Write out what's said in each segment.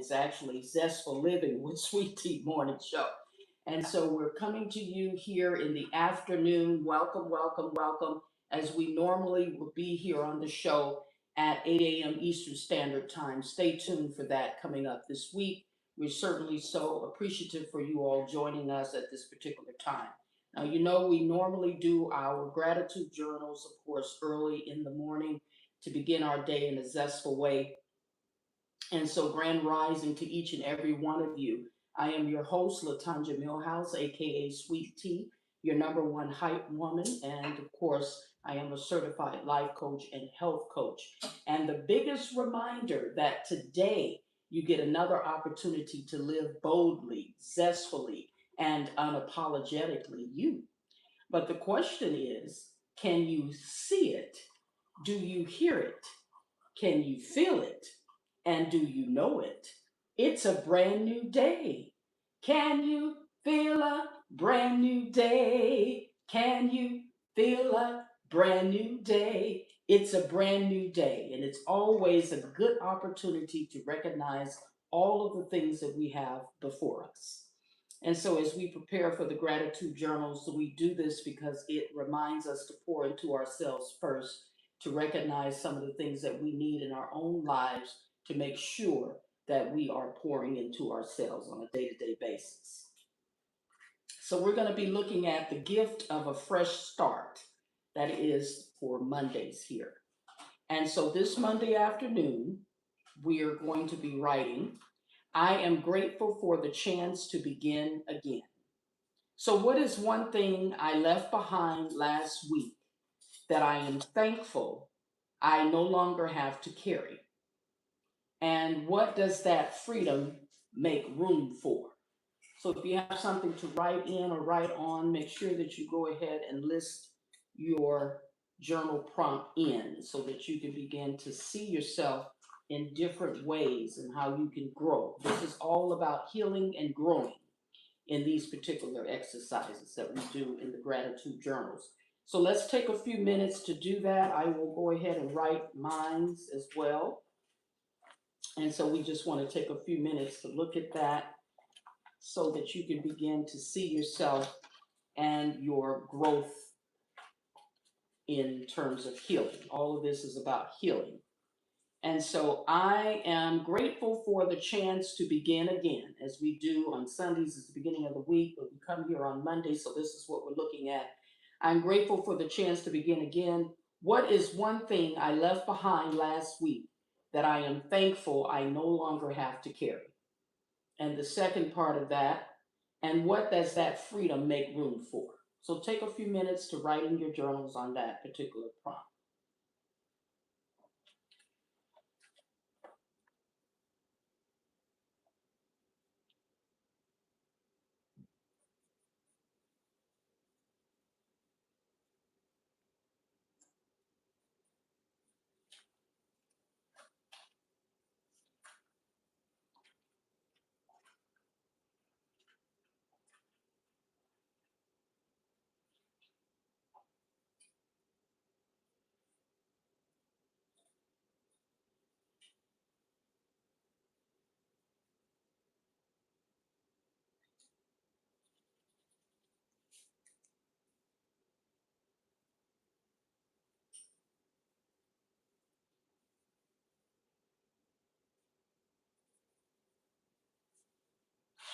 mornings, actually, Zestful Living with Sweet Tea Morning Show. And so we're coming to you here in the afternoon. Welcome, welcome, welcome, as we normally will be here on the show at 8 a.m. Eastern Standard Time. Stay tuned for that coming up this week. We're certainly so appreciative for you all joining us at this particular time. Now, you know, we normally do our gratitude journals, of course, early in the morning to begin our day in a zestful way. And so, grand rising to each and every one of you. I am your host, Latanja Millhouse, aka Sweet Tea, your number one hype woman. And of course, I am a certified life coach and health coach. And the biggest reminder that today you get another opportunity to live boldly, zestfully, and unapologetically you. But the question is, can you see it? Do you hear it? Can you feel it? And do you know it? It's a brand new day. Can you feel a brand new day? Can you feel a brand new day? It's a brand new day, and it's always a good opportunity to recognize all of the things that we have before us. And so, as we prepare for the gratitude journals, we do this because it reminds us to pour into ourselves first, to recognize some of the things that we need in our own lives to make sure that we are pouring into ourselves on a day to day basis. So, we're going to be looking at the gift of a fresh start. That is for Mondays here. And so, this Monday afternoon, we are going to be writing, I am grateful for the chance to begin again. So, what is one thing I left behind last week that I am thankful I no longer have to carry? And what does that freedom make room for? So if you have something to write in or write on, make sure that you go ahead and list your journal prompt in so that you can begin to see yourself in different ways and how you can grow. This is all about healing and growing in these particular exercises that we do in the gratitude journals. So let's take a few minutes to do that. I will go ahead and write mines as well. And so we just want to take a few minutes to look at that so that you can begin to see yourself and your growth in terms of healing. All of this is about healing. And so I am grateful for the chance to begin again, as we do on Sundays is the beginning of the week, but we come here on Monday, so this is what we're looking at. I'm grateful for the chance to begin again. What is one thing I left behind last week that I am thankful I no longer have to carry? And the second part of that, and what does that freedom make room for? So take a few minutes to write in your journals on that particular prompt.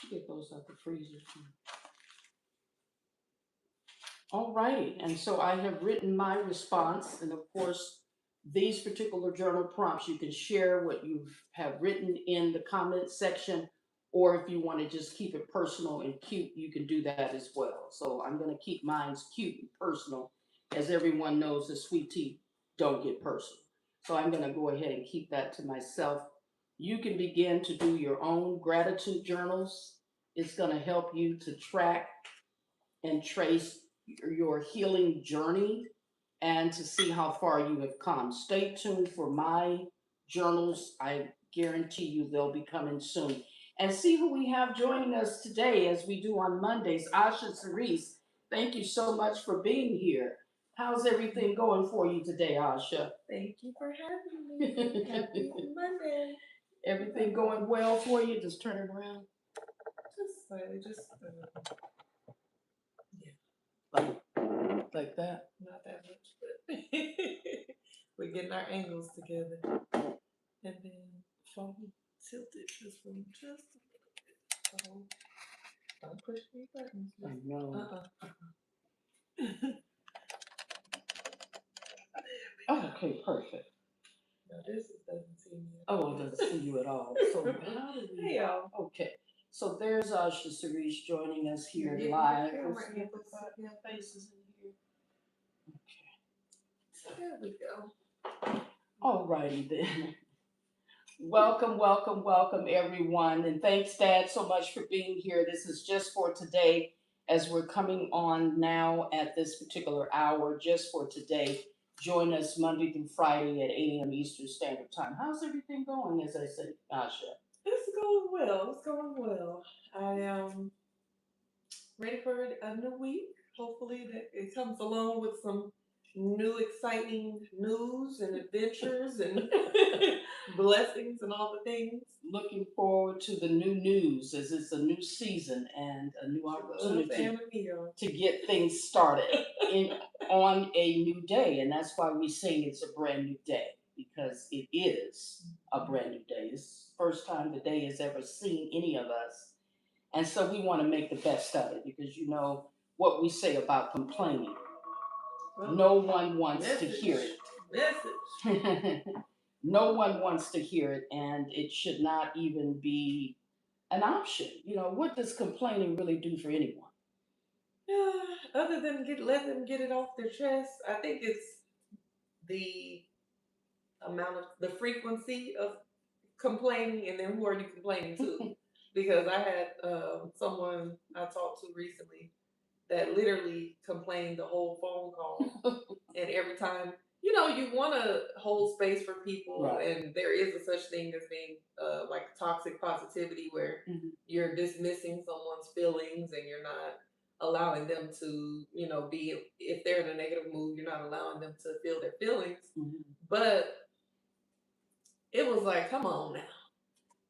Get those out the freezer too. All right, and so I have written my response, and of course, these particular journal prompts, you can share what you have written in the comment section, or if you want to just keep it personal and cute, you can do that as well. So I'm going to keep mine cute and personal, as everyone knows the sweet tea don't get personal. So I'm going to go ahead and keep that to myself. You can begin to do your own gratitude journals. It's going to help you to track and trace your healing journey and to see how far you have come. Stay tuned for my journals. I guarantee you they'll be coming soon. And see who we have joining us today, as we do on Mondays. Osha Cerese, thank you so much for being here. How's everything going for you today, Asha? Thank you for having me. Happy Monday. Everything going well for you? Just turn it around. Just slightly, just Like that. not that much, but we're getting our angles together. And then phone tilted this one just a little bit. So don't push any buttons. I know. Oh, okay, perfect. No, this doesn't see me. Oh, it doesn't see you at all. So how do we? Hey y'all. Okay. So there's Osha Cerese joining us here Yeah, live. yeah, Let's right get here. the faces in here. Okay. There we go. All righty then. Welcome, welcome, welcome, everyone. And thanks, Dad, so much for being here. This is just for today, as we're coming on now at this particular hour, just for today. Join us Monday through Friday at 8 a.m. Eastern Standard Time. How's everything going, as I said, Asha? It's going well. It's going well. I am ready for a new week. Hopefully that it comes along with some new exciting news and adventures and blessings and all the things. Looking forward to the new news, as it's a new season and a new opportunity to get things started on a new day. And that's why we sing it's a brand new day, because it is a brand new day. It's the first time the day has ever seen any of us. And so we want to make the best of it, because you know what we say about complaining. No one wants to hear it. Message. No one wants to hear it, and it should not even be an option. You know, what does complaining really do for anyone? Other than let them get it off their chest, I think it's the amount of the frequency of complaining, and then who are you complaining to? Because I had someone I talked to recently that literally complained the whole phone call, and every time, you want to hold space for people, right. And there is a such thing as being like toxic positivity, where you're dismissing someone's feelings and you're not allowing them to, be, if they're in a negative mood, you're not allowing them to feel their feelings. But it was like, come on now.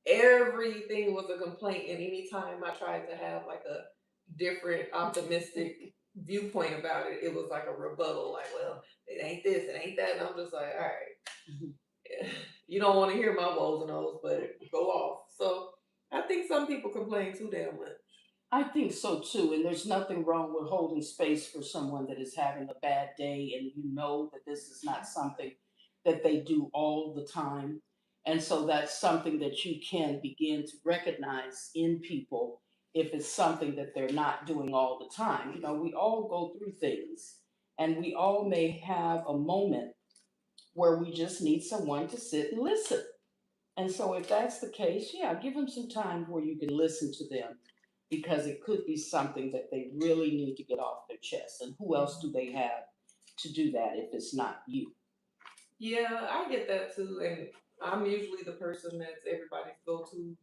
Everything was a complaint, and anytime I tried to have like a different optimistic viewpoint about it, it was like a rebuttal, like, well, it ain't this, it ain't that, and I'm just like, all right, you don't want to hear my woes and ohs, but go off. So I think some people complain too damn much. I think so too, and there's nothing wrong with holding space for someone that is having a bad day, and you know that this is not something that they do all the time. And so that's something that you can begin to recognize in people if it's something that they're not doing all the time. You know, we all go through things, and we all may have a moment where we just need someone to sit and listen. And so if that's the case, yeah, give them some time where you can listen to them, because it could be something that they really need to get off their chest. And who else do they have to do that if it's not you? Yeah, I get that too. And I'm usually the person that's everybody's go to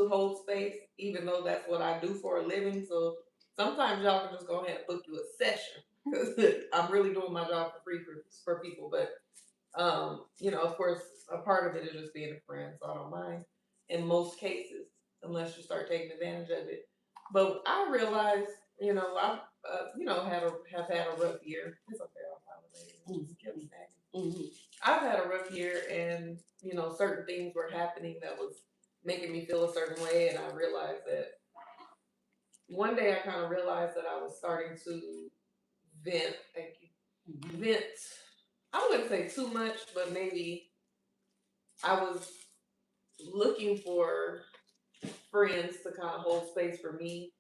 hold space, even though that's what I do for a living. So sometimes y'all can just go ahead and book you a session, because I'm really doing my job for free for people. But of course, a part of it is just being a friend, so I don't mind in most cases, unless you start taking advantage of it. But I realized, I've have had a rough year. It's okay, I'll probably just kept snagging. I've had a rough year, and certain things were happening that was making me feel a certain way, and I realized that one day I kind of realized that I was starting to vent. Thank you. Vent. I wouldn't say too much, but maybe I was looking for friends to kind of hold space for me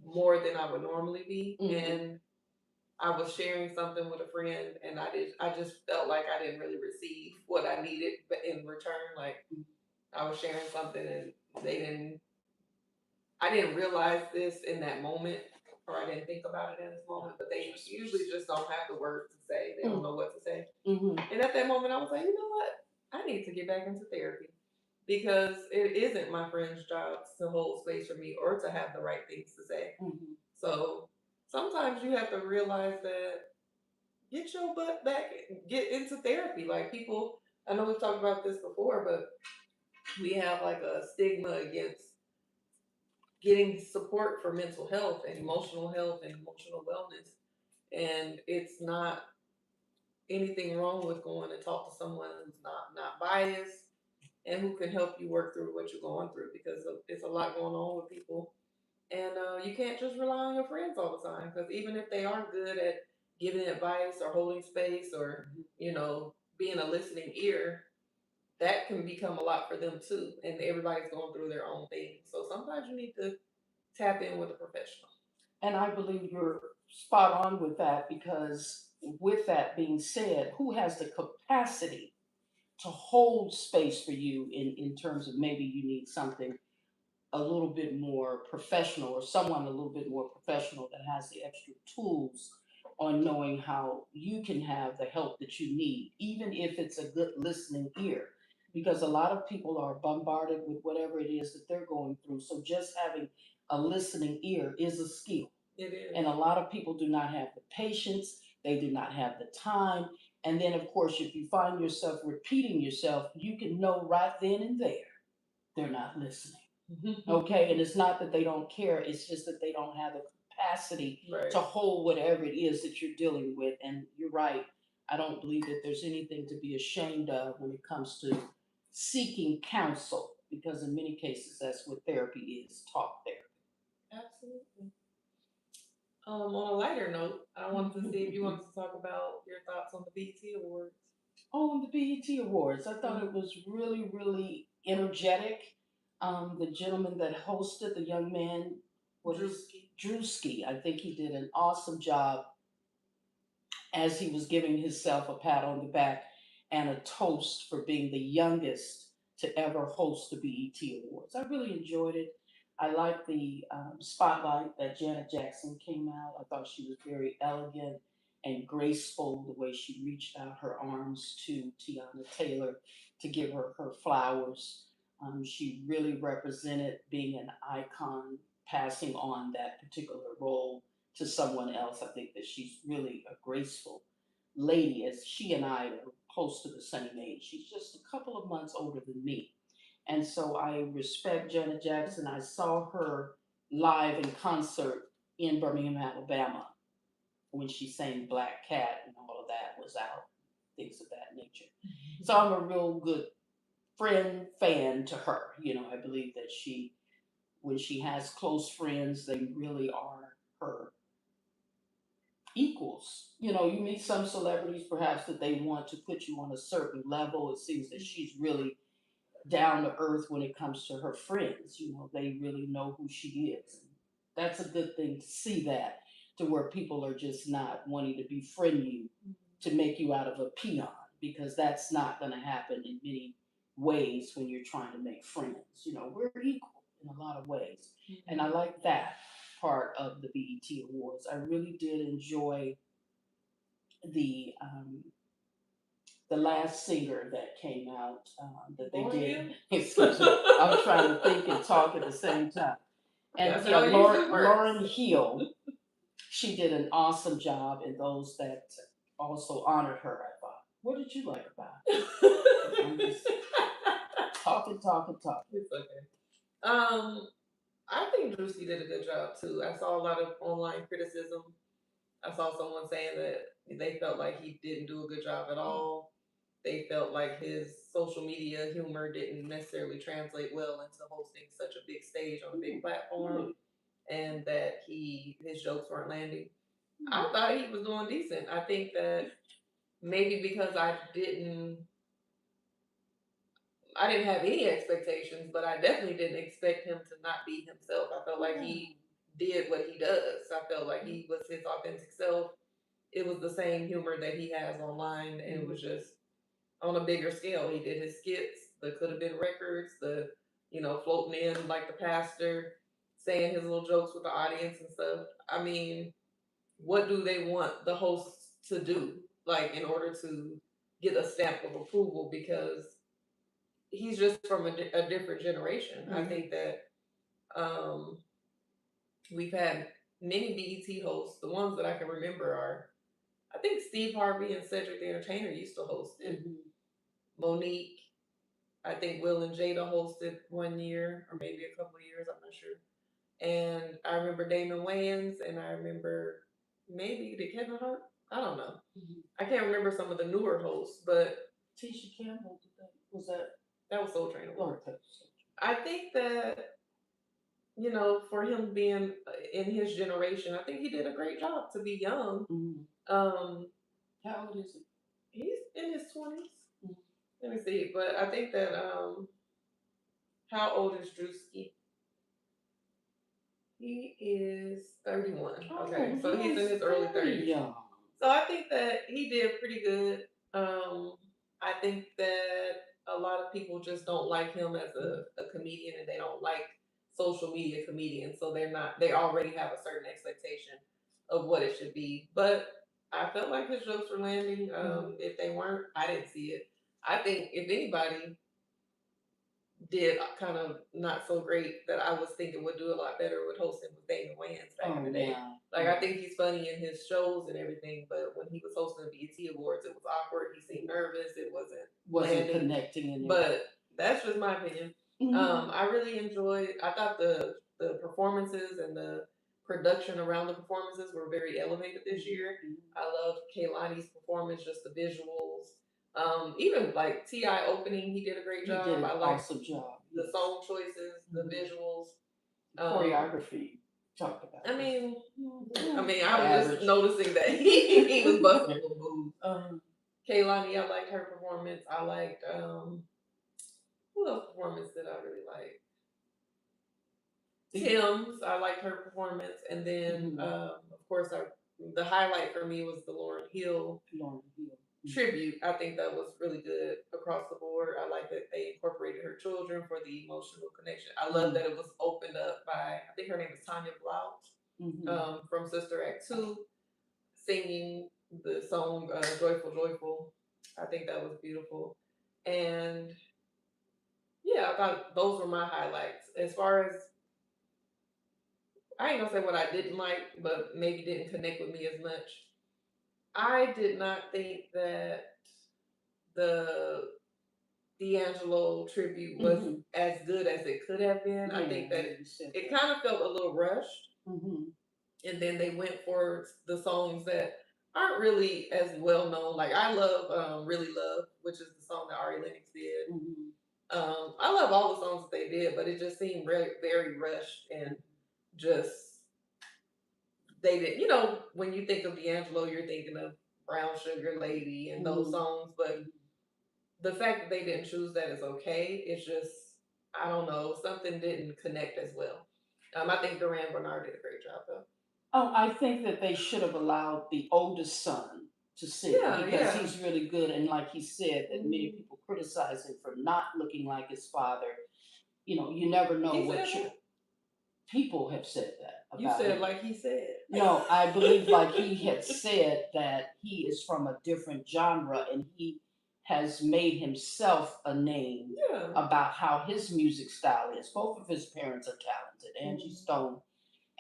more than I would normally be. And I was sharing something with a friend, and I just felt like I didn't really receive what I needed in return. Like, I was sharing something and I didn't realize this in that moment, or I didn't think about it in this moment, but they usually just don't have the words to say. They don't know what to say. And at that moment, I was like, you know what? I need to get back into therapy, because it isn't my friend's job to hold space for me or to have the right things to say. So sometimes you have to realize that, get your butt back, get into therapy. Like, people, I know we've talked about this before, but we have like a stigma against getting support for mental health and emotional wellness. And it's not anything wrong with going to talk to someone who's not biased and who can help you work through what you're going through, because it's a lot going on with people. And you can't just rely on your friends all the time, because even if they are good at giving advice or holding space or, being a listening ear, that can become a lot for them too. And everybody's going through their own thing. So sometimes you need to tap in with a professional. And I believe you're spot on with that because, with that being said, who has the capacity to hold space for you in terms of maybe you need something a little bit more professional or someone a little bit more professional that has the extra tools on knowing how you can have the help that you need, even if it's a good listening ear. Because a lot of people are bombarded with whatever it is that they're going through. So just having a listening ear is a skill. It is. And a lot of people do not have the patience, they do not have the time. And then, of course, if you find yourself repeating yourself, you can know right then and there they're not listening. Okay, and it's not that they don't care, it's just that they don't have the capacity Right. to hold whatever it is that you're dealing with. And you're right, I don't believe that there's anything to be ashamed of when it comes to seeking counsel, because in many cases that's what therapy is, talk therapy. Absolutely. On a lighter note, I wanted to see if you wanted to talk about your thoughts on the BET Awards. Oh, the BET Awards. I thought it was really, really energetic. The gentleman that hosted, the young man, Drewski, I think he did an awesome job as he was giving himself a pat on the back and a toast for being the youngest to ever host the BET Awards. I really enjoyed it. I liked the spotlight that Janet Jackson came out. I thought she was very elegant and graceful the way she reached out her arms to Tiana Taylor to give her her flowers. She really represented being an icon, passing on that particular role to someone else. I think that she's really a graceful lady, as she and I are close to the same age. She's just a couple of months older than me. And so I respect Janet Jackson. I saw her live in concert in Birmingham, Alabama, when she sang Black Cat and all of that was out, things of that nature. So I'm a real good fan to her. I believe that when she has close friends, they really are her equals. You meet some celebrities perhaps that they want to put you on a certain level. It seems that she's really down to earth when it comes to her friends. They really know who she is. And that's a good thing to see that, to where people are just not wanting to befriend you to make you out of a peon, because that's not going to happen in many ways when you're trying to make friends. We're equal in a lot of ways. And I like that part of the BET Awards. I really did enjoy the the last singer that came out, that they did. Excuse me, I'm trying to think and talk at the same time. And That's yeah, how it usually works. Lauren Hill, she did an awesome job, and those that also honored her, I thought. What did you like about it? I'm just talking. It's okay. I think Drewski did a good job too. I saw a lot of online criticism. I saw someone saying that they felt like he didn't do a good job at all. They felt like his social media humor didn't necessarily translate well into hosting such a big stage on a big platform, and that his jokes weren't landing. I thought he was doing decent. I think that maybe because I didn't have any expectations, but I definitely didn't expect him to not be himself. I felt like he did what he does. I felt like he was his authentic self. It was the same humor that he has online, and it was just on a bigger scale. He did his skits, the could have been records, the floating in like the pastor, saying his little jokes with the audience and stuff. I mean, what do they want the hosts to do, like, in order to get a stamp of approval? Because he's just from a different generation. I think that um, we've had many BET hosts. The ones that I can remember are, I think Steve Harvey and Cedric the Entertainer used to host it. Monique, I think Will and Jada hosted one year or maybe a couple of years. I'm not sure. And I remember Damon Wayans, and I remember maybe did Kevin Hart. I don't know. I can't remember some of the newer hosts, but Tisha Campbell, was that? that was Soul Train Award. Okay. I think that for him being in his generation, I think he did a great job to be young. How old is he? He's in his 20s. Let me see, but I think that how old is Drewski? He is 31. Okay, so he's in his early 30s. Young. So I think that he did pretty good. I think that a lot of people just don't like him as a comedian, and they don't like social media comedians, so they already have a certain expectation of what it should be. But I felt like his jokes were landing. If they weren't, I didn't see it. I think if anybody did kind of not so great that I was thinking would do a lot better with hosting with Damon Wayans back in the day. Yeah. Like, I think he's funny in his shows and everything, but when he was hosting the BET Awards, it was awkward. He seemed nervous. It wasn't connecting in there. But that's just my opinion. I really enjoyed. I thought the performances and the production around the performances were very elevated this year. I loved Kaylani's performance, just the visuals. Even like T.I. opening, he did a great job. He did an I liked awesome job. The song choices, the visuals, choreography. Talked about. I mean, I was just noticing that he was busting little moves. Kaylani, I liked her performance. I liked who else performance did I really like? Tim's, I liked her performance, and then of course the highlight for me was the Lauryn Hill tribute. I think that was really good across the board. I like that they incorporated her children for the emotional connection. I love that it was opened up by, I think her name is Tanya Blount, from Sister Act 2, singing the song Joyful Joyful. I think that was beautiful. And yeah, I thought those were my highlights. As far as, I ain't gonna say what I didn't like, but maybe didn't connect with me as much. I did not think that the D'Angelo tribute was as good as it could have been. I think that it kind of felt a little rushed. And then they went for the songs that aren't really as well known. Like, I love Really Love, which is the song that Ari Lennox did. I love all the songs that they did, but it just seemed very, very rushed and just, they did, when you think of D'Angelo, you're thinking of Brown Sugar Lady and those songs, but the fact that they didn't choose that is okay. It's just, I don't know, something didn't connect as well. I think Duran Bernard did a great job though. Oh, I think that they should have allowed the oldest son to sing because he's really good. And like he said, that many people criticize him for not looking like his father. You never know what people have said that about You said him. like he said. No, I believe like he had said that he is from a different genre and he has made himself a name about how his music style is. Both of his parents are talented, Angie Stone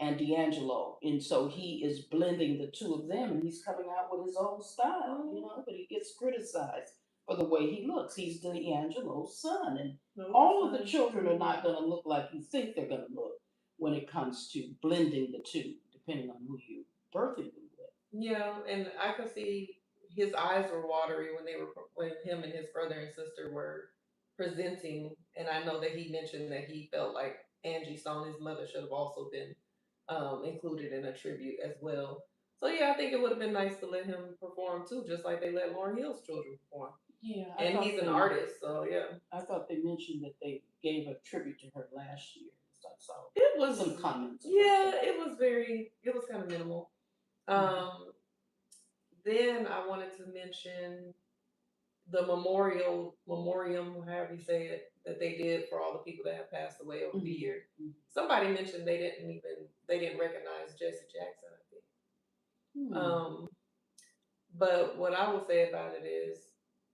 and D'Angelo. And so he is blending the two of them and he's coming out with his own style, but he gets criticized for the way he looks. He's D'Angelo's son. And all of the children are not going to look like you think they're going to look when it comes to blending the two, depending on who you birthing them with. Yeah, and I could see his eyes were watery when him and his brother and sister were presenting, and I know that he mentioned that he felt like Angie Stone, his mother, should have also been included in a tribute as well. So yeah, I think it would have been nice to let him perform too, just like they let Lauryn Hill's children perform. Yeah, and he's an artist, so yeah. I thought they mentioned that they gave a tribute to her last year. So it was some comments. Yeah, it was kind of minimal. Then I wanted to mention the memoriam, however you say it, that they did for all the people that have passed away over the year. Somebody mentioned they didn't recognize Jesse Jackson, I think. But what I will say about it is,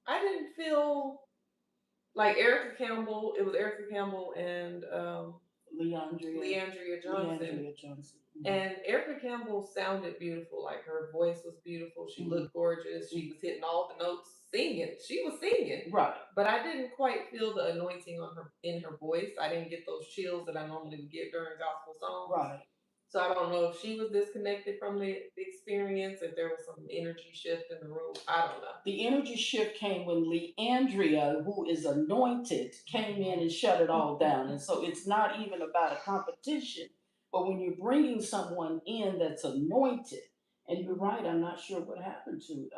I didn't feel like Erica Campbell. It was Erica Campbell and Leandria Johnson. Leandria Johnson. And Erica Campbell sounded beautiful. Like her voice was beautiful. She looked gorgeous. She was hitting all the notes, singing. She was singing. Right. But I didn't quite feel the anointing on her in her voice. I didn't get those chills that I normally would get during gospel songs. Right. So I don't know if she was disconnected from the experience, if there was some energy shift in the room. I don't know. The energy shift came when Leandria, who is anointed, came in and shut it all down. And so it's not even about a competition, but when you're bringing someone in that's anointed, and you're right, I'm not sure what happened to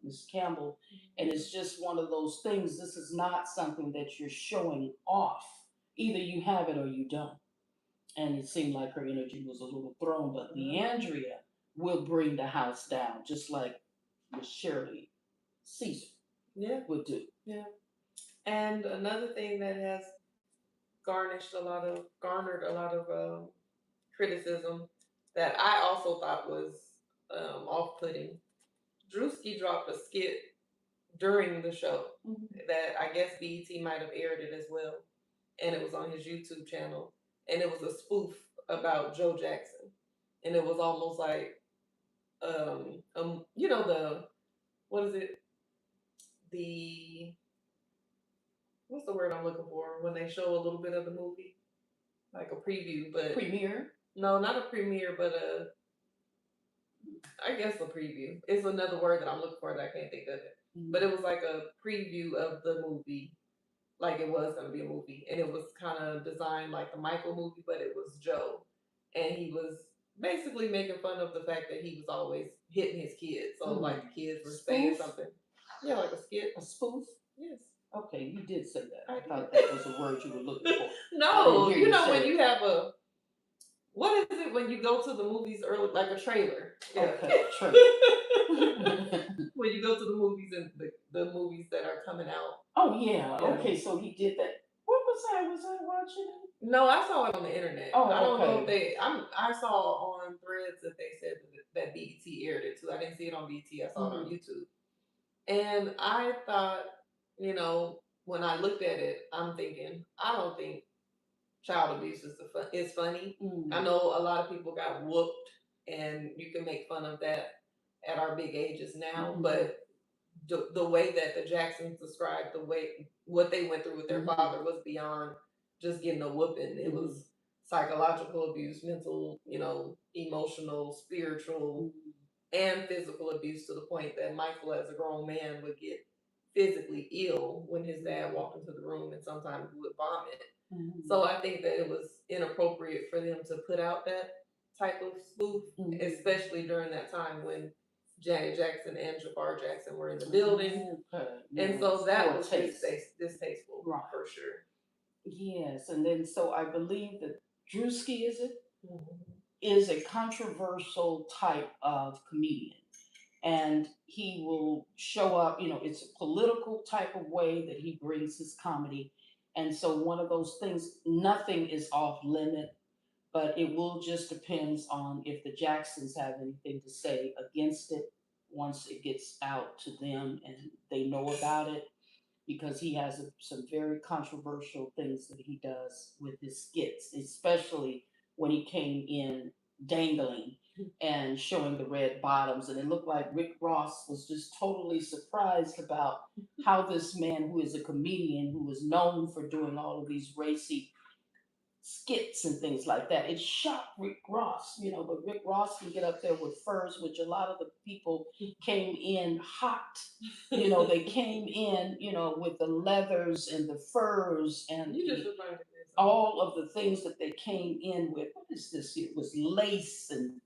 Ms. Campbell. And it's just one of those things. This is not something that you're showing off. Either you have it or you don't. And it seemed like her energy was a little thrown, but Leandria will bring the house down, just like Miss Shirley Caesar would do. Yeah. And another thing that has garnered a lot of criticism that I also thought was off-putting. Drewski dropped a skit during the show that I guess BET might have aired it as well, and it was on his YouTube channel, and it was a spoof about Joe Jackson, and it was almost like, you know, the what is it? The what's the word I'm looking for when they show a little bit of the movie, like a preview, but Premiere? No, not a premiere, but I guess a preview. It's another word that I'm looking for that I can't think of it. But it was like a preview of the movie, like it was going to be a movie, and it was kind of designed like the Michael movie, but it was Joe, and he was basically making fun of the fact that he was always hitting his kids. So like the kids were saying something, yeah, like a skit, a spoof. Yes. Okay, you did say that. I thought that was a word you were looking for. No, you know when you have a what is it when you go to the movies early, like a trailer? Yeah. Okay, trailer. When you go to the movies and the movies that are coming out. Oh yeah. Okay, so he did that. What was I? Was I watching it? No, I saw it on the internet. Oh, I don't know if I saw on threads that they said that BET aired it too. I didn't see it on BET. I saw it on YouTube, and I thought, you know, when I looked at it, I'm thinking, I don't think child abuse is funny. I know a lot of people got whooped, and you can make fun of that at our big ages now, but the way that the Jacksons described what they went through with their father was beyond just getting a whooping. It was psychological abuse, mental, you know, emotional, spiritual, and physical abuse, to the point that Michael, as a grown man, would get physically ill when his dad walked into the room and sometimes would vomit. So I think that it was inappropriate for them to put out that type of spoof, especially during that time when Janet Jackson and Jafar Jackson were in the building. And so that was distasteful, for sure. Yes, and then so I believe that Drewski, is a controversial type of comedian. And he will show up, you know, it's a political type of way that he brings his comedy. And so one of those things, nothing is off limit, but it will just depends on if the Jacksons have anything to say against it once it gets out to them and they know about it, because he has some very controversial things that he does with his skits, especially when he came in dangling and showing the red bottoms. And it looked like Rick Ross was just totally surprised about how this man, who is a comedian, who is known for doing all of these racy skits and things like that. It shocked Rick Ross, you know, but Rick Ross can get up there with furs, which a lot of the people came in hot. You know, they came in, you know, with the leathers and the furs and all of the things that they came in with. What is this? It was lace and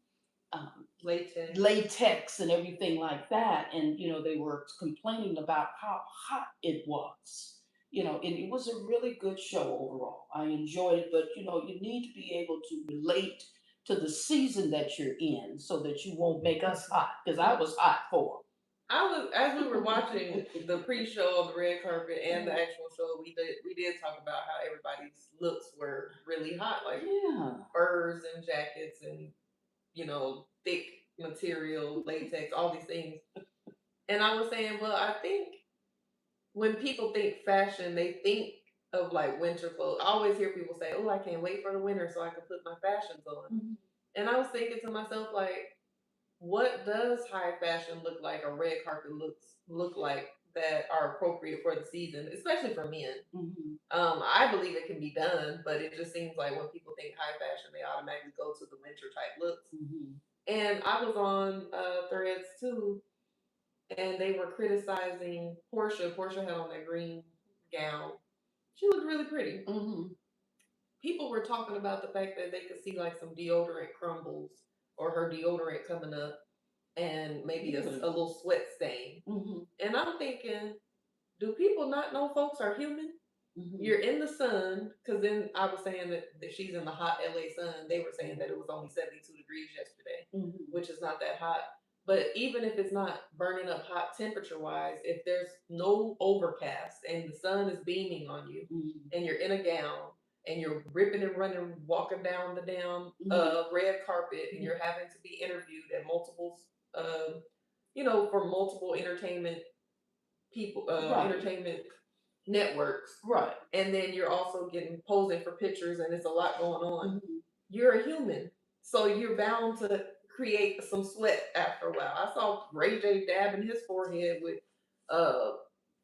latex and everything like that. And, you know, they were complaining about how hot it was. You know, it was a really good show overall. I enjoyed it, but you know, you need to be able to relate to the season that you're in so that you won't make us hot, because I was hot for. As we were watching the pre-show on the red carpet and the actual show, we did talk about how everybody's looks were really hot, like furs and jackets and, you know, thick material, latex, all these things. And I was saying, well, I think when people think fashion, they think of like winter clothes. I always hear people say, "Oh, I can't wait for the winter so I can put my fashions on." Mm-hmm. And I was thinking to myself, like, what does high fashion look like, or red carpet look like that are appropriate for the season, especially for men? Mm-hmm. I believe it can be done, but it just seems like when people think high fashion, they automatically go to the winter type looks. Mm-hmm. And I was on Threads too, and they were criticizing Portia. Portia had on that green gown. She looked really pretty. Mm-hmm. People were talking about the fact that they could see like some deodorant crumbles or her deodorant coming up and maybe a little sweat stain. Mm-hmm. And I'm thinking, do people not know folks are human? Mm-hmm. You're in the sun, because then I was saying that she's in the hot LA sun. They were saying that it was only 72 degrees yesterday, mm-hmm. which is not that hot. But even if it's not burning up hot temperature wise, if there's no overcast and the sun is beaming on you, mm-hmm. and you're in a gown and you're ripping and running, walking down the damn red carpet, and you're having to be interviewed at multiple, for multiple entertainment people, right. entertainment networks, right? And then you're also getting posing for pictures, and it's a lot going on. Mm-hmm. You're a human, so you're bound to create some sweat after a while. I saw Ray J dabbing his forehead with uh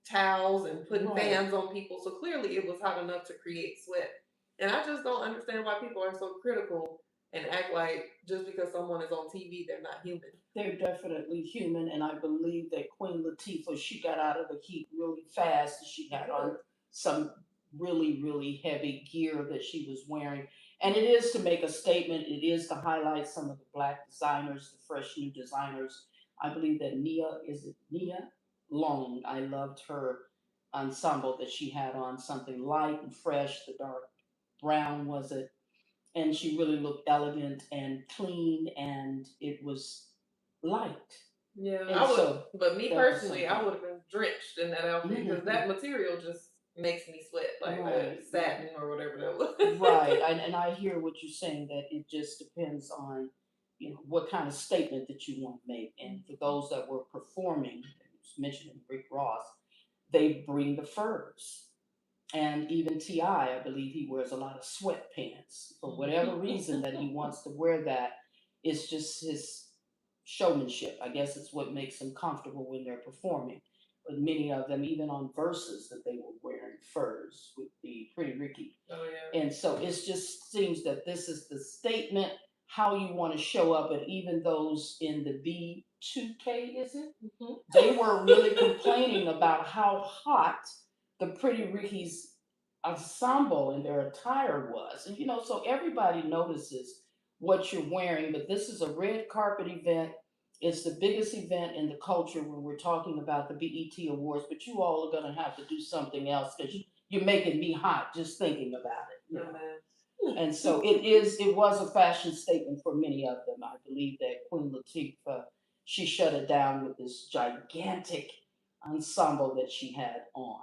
towels and putting right. fans on people, so clearly it was hot enough to create sweat. And I just don't understand why people are so critical and act like just because someone is on TV, they're not human. They're definitely human, and I believe that Queen Latifah, she got out of the heat really fast. She had on some really, really heavy gear that she was wearing. And it is to make a statement. It is to highlight some of the black designers, the fresh new designers. I believe that Nia Long? I loved her ensemble that she had on, something light and fresh, the dark brown was it? And she really looked elegant and clean, and it was light. Yeah, and I would, but me personally, I would have been drenched in that outfit because mm-hmm. that material just makes me sweat, like right. the satin or whatever that was. Right, and I hear what you're saying, that it just depends on, what kind of statement that you want to make. And for those that were performing, mentioning Rick Ross, they bring the furs. And even T.I. believe he wears a lot of sweatpants. For whatever reason that he wants to wear that, it's just his showmanship. I guess it's what makes him comfortable when they're performing. But many of them, even on verses, that they were wearing furs with the Pretty Ricky. Oh, yeah. And so it just seems that this is the statement, how you want to show up. But even those in the B2K, is it? Mm-hmm. They were really complaining about how hot the Pretty Ricky's ensemble and their attire was. And so everybody notices what you're wearing, but this is a red carpet event. It's the biggest event in the culture when we're talking about the BET Awards, but you all are going to have to do something else because you're making me hot just thinking about it. And so it was a fashion statement for many of them. I believe that Queen Latifah, she shut it down with this gigantic ensemble that she had on.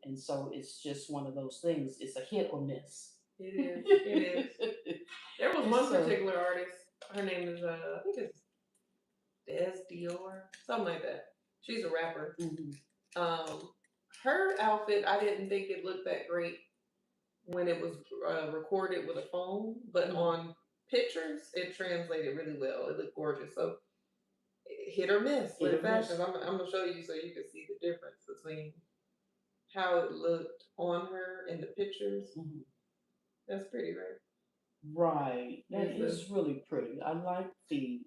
And so it's just one of those things. It's a hit or miss. It is. It is. There was one particular artist. Her name is I think it's Des Dior, something like that. She's a rapper. Mm-hmm. Her outfit, I didn't think it looked that great when it was recorded with a phone, but mm-hmm. on pictures, it translated really well. It looked gorgeous. So hit or miss with fashions. I'm gonna show you so you can see the difference between how it looked on her in the pictures. Mm-hmm. That's pretty, right? Right. That is really pretty. I like the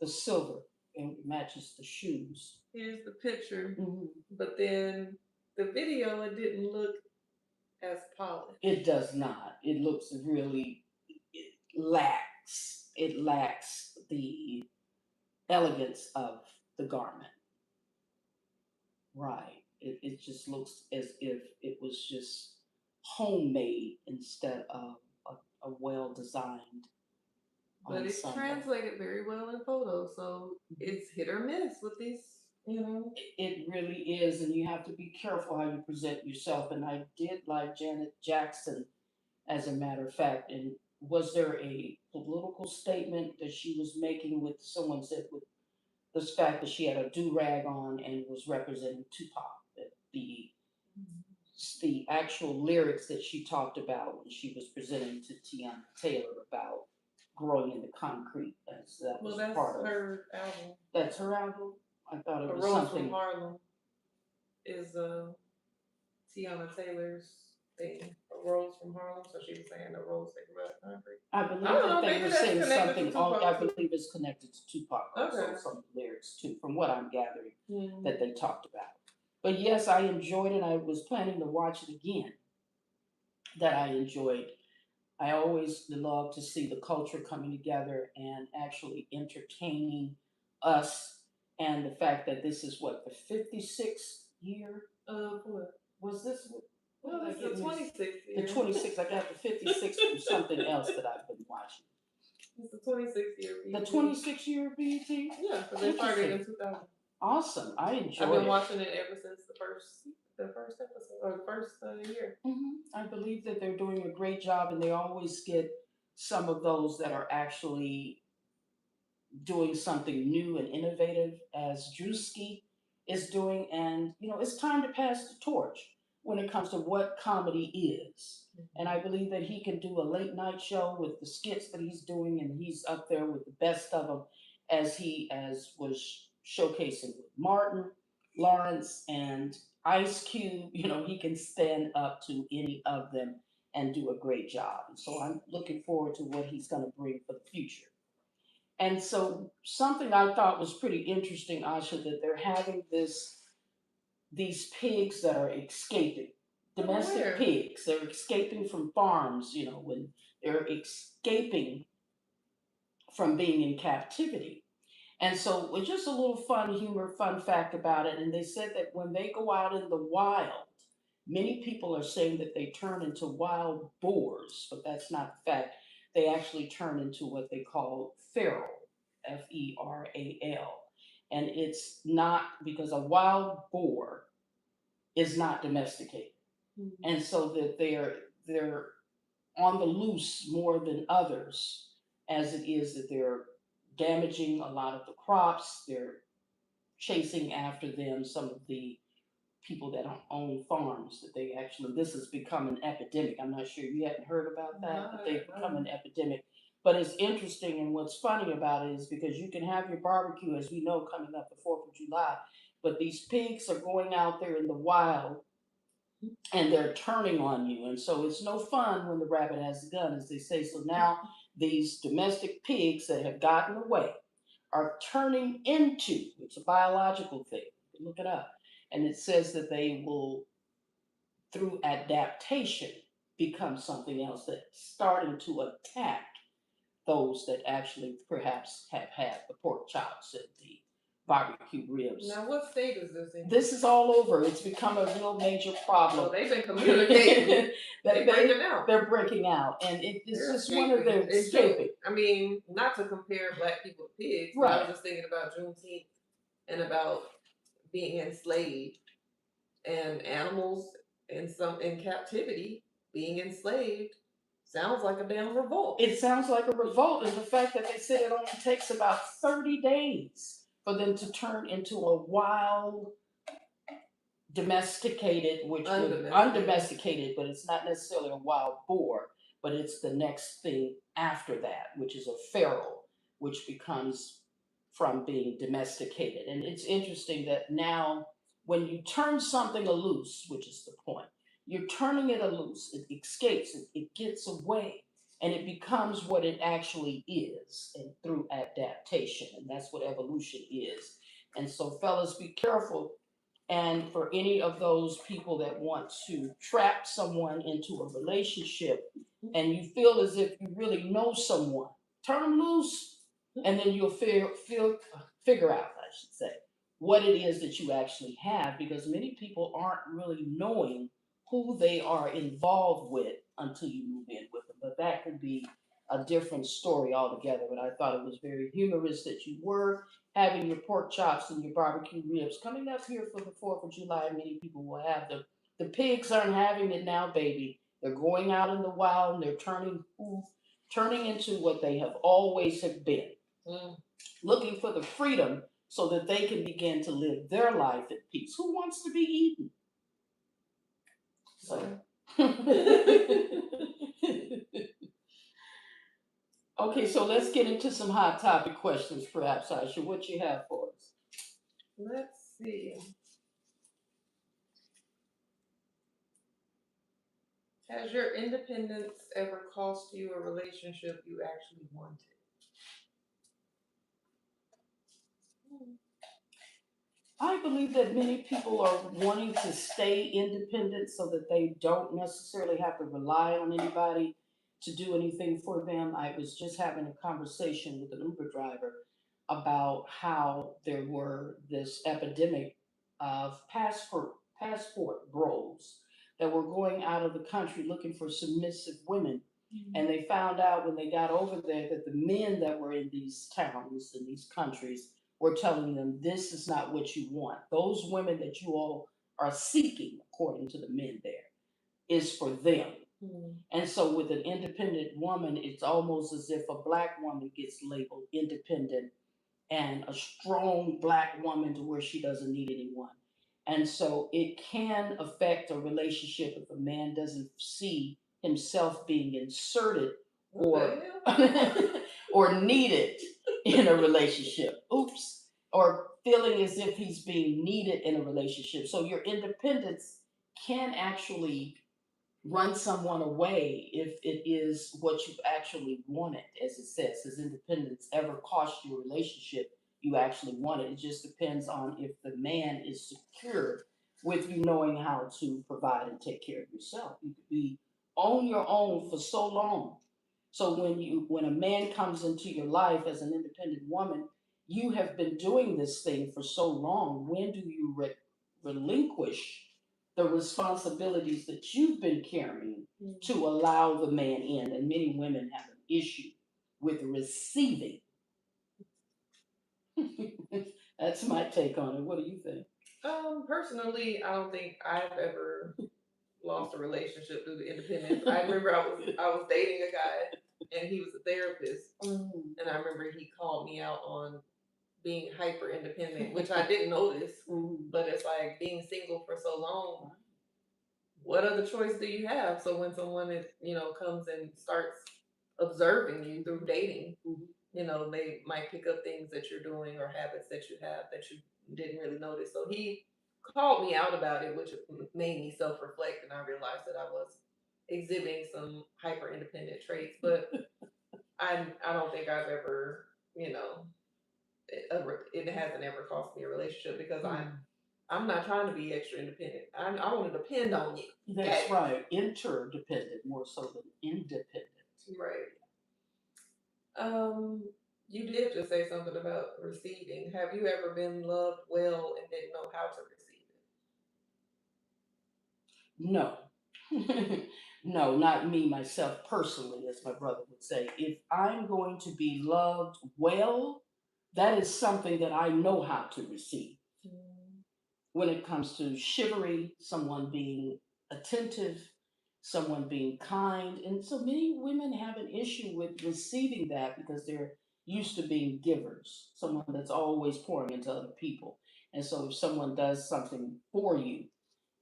silver. It matches the shoes. Here's the picture, mm-hmm. but then the video, it didn't look as polished. It does not. It looks really, it lacks the elegance of the garment. Right. It just looks as if it was just homemade instead of a well-designed. But it's translated very well in photos, so it's hit or miss with these, It really is, and you have to be careful how you present yourself. And I did like Janet Jackson, as a matter of fact. And was there a political statement that she was making with, someone said, with this fact that she had a do-rag on and was representing Tupac at the the actual lyrics that she talked about when she was presenting to Tiana Taylor about growing in the concrete. That was that's part of her album. That's her album. I thought it A was Rose something. from Harlem is Tiana Taylor's thing. A Rose from Harlem, so she was saying a rose that grew out of concrete. I believe that they were saying something. I Too. believe it's connected to Tupac also, Okay. some lyrics too, from what I'm gathering Mm-hmm. that they talked about. But yes, I enjoyed it. I was planning to watch it again. That I enjoyed. I always love to see the culture coming together and actually entertaining us, and the fact that this is what, the 56th year. What? Was this? Well, it's the 26th year. The 26th. I got the 56th from something else that I've been watching. It's the 26th year. BET. The 26th year BET. Yeah, because they started in 2000. Awesome. I enjoyed it. I've been watching it ever since the first episode or the first year. I believe that they're doing a great job, and they always get some of those that are actually doing something new and innovative, as Drewski is doing. And, it's time to pass the torch when it comes to what comedy is. And I believe that he can do a late night show with the skits that he's doing, and he's up there with the best of them, as was showcasing with Martin Lawrence and Ice Cube. He can stand up to any of them and do a great job. And so I'm looking forward to what he's going to bring for the future. And so something I thought was pretty interesting, Asha, that they're having these pigs that are escaping. Domestic pigs. They're escaping from farms, when they're escaping from being in captivity. And so it's just a little fun fact about it. And they said that when they go out in the wild, many people are saying that they turn into wild boars, but that's not the fact. They actually turn into what they call feral, Feral. And it's not because a wild boar is not domesticated. Mm-hmm. And so that they're on the loose more than others, as it is that they're damaging a lot of the crops. They're chasing after them, some of the people that own farms, that they actually, this has become an epidemic. I'm not sure you hadn't heard about that, but they've become an epidemic. But it's interesting, and what's funny about it is because you can have your barbecue, as we know, coming up the 4th of July, but these pigs are going out there in the wild and they're turning on you. And so it's no fun when the rabbit has a gun, as they say. So now these domestic pigs that have gotten away are turning into, it's a biological thing, you can look it up, and it says that they will, through adaptation, become something else that's starting to attack those that actually perhaps have had the pork chops and the barbecue ribs. Now, what state is this in? This is all over. It's become a real major problem. Well, they've been communicating. They're breaking out. They're breaking out, and it's just one of their escaping. I mean, not to compare black people to pigs, right. But I was just thinking about Juneteenth and about being enslaved, and animals in captivity being enslaved. Sounds like a damn revolt. It sounds like a revolt, and the fact that they said it only takes about 30 days for them to turn into a wild, domesticated, which undomesticated, but it's not necessarily a wild boar, but it's the next thing after that, which is a feral, which becomes from being domesticated. And it's interesting that now when you turn something loose, which is the point, you're turning it loose, it escapes, it gets away, and it becomes what it actually is, and through adaptation. And that's what evolution is. And so, fellas, be careful. And for any of those people that want to trap someone into a relationship, and you feel as if you really know someone, turn them loose, and then you'll figure out, I should say, what it is that you actually have, because many people aren't really knowing who they are involved with until you move in with them. But that could be a different story altogether. But I thought it was very humorous that you were having your pork chops and your barbecue ribs. Coming up here for the 4th of July, many people will have them. The pigs aren't having it now, baby. They're going out in the wild, and they're turning into what they have always have been. Looking for the freedom so that they can begin to live their life at peace. Who wants to be eaten? So. Okay, so let's get into some hot topic questions, perhaps, Aisha. What you have for us? Let's see. Has your independence ever cost you a relationship you actually wanted? I believe that many people are wanting to stay independent so that they don't necessarily have to rely on anybody to do anything for them. I was just having a conversation with an Uber driver about how there were this epidemic of passport bros that were going out of the country looking for submissive women. And they found out when they got over there that the men that were in these towns, in these countries, were telling them this is not what you want. Those women that you all are seeking, according to the men there, is for them. And so, with an independent woman, it's almost as if a black woman gets labeled independent and a strong black woman to where she doesn't need anyone. And so it can affect a relationship if a man doesn't see himself being inserted or or needed in a relationship. Oops. Or feeling as if he's being needed in a relationship. So your independence can actually run someone away if it is what you've actually wanted, as it says. Has independence ever cost you a relationship you actually wanted? It just depends on if the man is secure with you knowing how to provide and take care of yourself. You could be on your own for so long. So when a man comes into your life as an independent woman, you have been doing this thing for so long. When do you relinquish the responsibilities that you've been carrying to allow the man in? And many women have an issue with receiving. That's my take on it. What do you think? Personally, I don't think I've ever lost a relationship due to independence. I remember I was dating a guy and he was a therapist, and I remember he called me out on being hyper independent, which I didn't notice. But it's like being single for so long. What other choice do you have? So when someone is, comes and starts observing you through dating, they might pick up things that you're doing or habits that you have that you didn't really notice. So he called me out about it, which made me self reflect, and I realized that I was exhibiting some hyper independent traits. But I don't think I've ever, it hasn't ever cost me a relationship because I'm not trying to be extra independent. I want to depend on you. That's right. Interdependent more so than independent. Right. You did just say something about receiving. Have you ever been loved well and didn't know how to No. No, not me, myself, personally, as my brother would say. If I'm going to be loved well, that is something that I know how to receive. When it comes to chivalry, someone being attentive, someone being kind. And so many women have an issue with receiving that because they're used to being givers, someone that's always pouring into other people. And so if someone does something for you,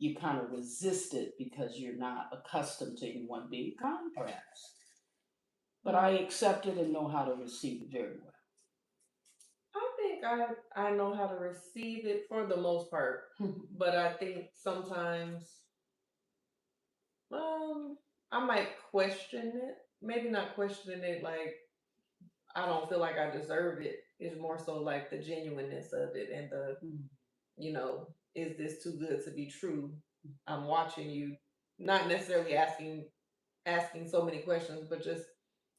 you kind of resist it because you're not accustomed to anyone being kind, perhaps. But I accept it and know how to receive it very well. I think I know how to receive it for the most part, but I think sometimes I might question it. Maybe not question it like I don't feel like I deserve it. It's more so like the genuineness of it and the, is this too good to be true? I'm watching you, not necessarily asking so many questions, but just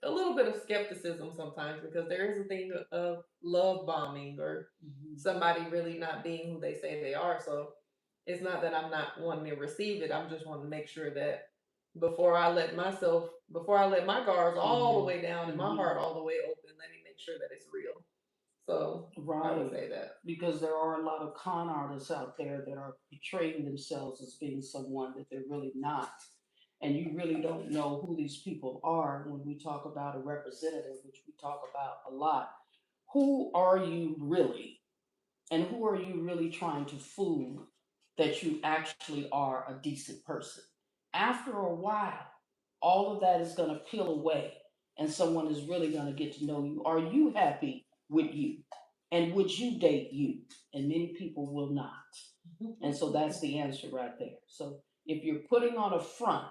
a little bit of skepticism sometimes because there is a thing of love bombing or somebody really not being who they say they are. So it's not that I'm not wanting to receive it. I'm just wanting to make sure that before I let my guards all the way down and my heart all the way open, let me make sure that it's real. So I would Right. say that. Because there are a lot of con artists out there that are portraying themselves as being someone that they're really not. And you really don't know who these people are when we talk about a representative, which we talk about a lot. Who are you really? And who are you really trying to fool that you actually are a decent person? After a while, all of that is going to peel away, and someone is really going to get to know you. Are you happy with you? And would you date you? And many people will not. And so that's the answer right there. So if you're putting on a front,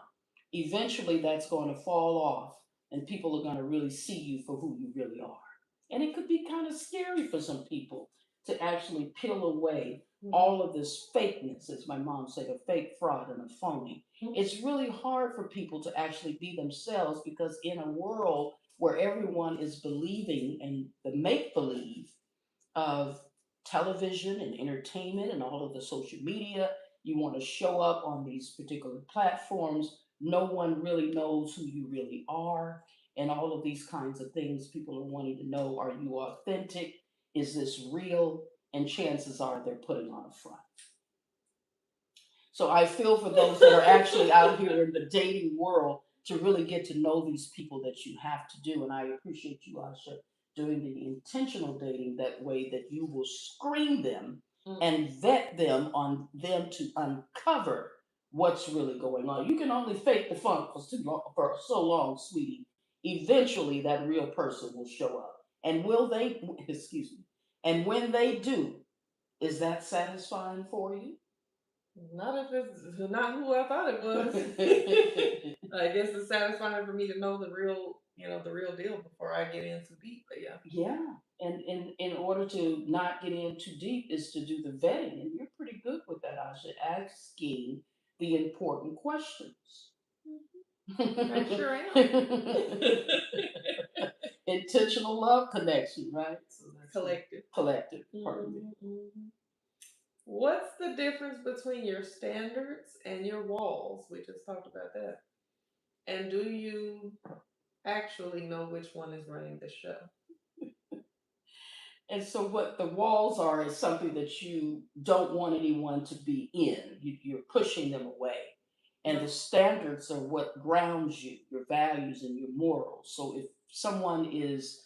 eventually that's going to fall off, and people are going to really see you for who you really are. And it could be kind of scary for some people to actually peel away all of this fakeness, as my mom said, a fake fraud and a phony. It's really hard for people to actually be themselves, because in a world where everyone is believing in the make believe of television and entertainment and all of the social media, you want to show up on these particular platforms. No one really knows who you really are, and all of these kinds of things. People are wanting to know, are you authentic? Is this real? And chances are they're putting on a front. So I feel for those that are actually out here in the dating world to really get to know these people that you have to do. And I appreciate you, Asha, doing the intentional dating that way, that you will screen them and vet them on them to uncover what's really going on. You can only fake the funk for so long, sweetie. Eventually, that real person will show up. And will they, excuse me, and when they do, is that satisfying for you? Not if it's not who I thought it was. I guess it's satisfying for me to know the real, the real deal before I get in too deep. But yeah. Yeah. And in order to not get in too deep is to do the vetting. And you're pretty good with that, Asha, asking the important questions. I sure am. Intentional love connection, right? So that's Collective. Collective. Pardon me. Mm-hmm. What's the difference between your standards and your walls? We just talked about that. And do you actually know which one is running the show? And so, what the walls are is something that you don't want anyone to be in. You're pushing them away. And the standards are what grounds you, your values and your morals. So, if someone is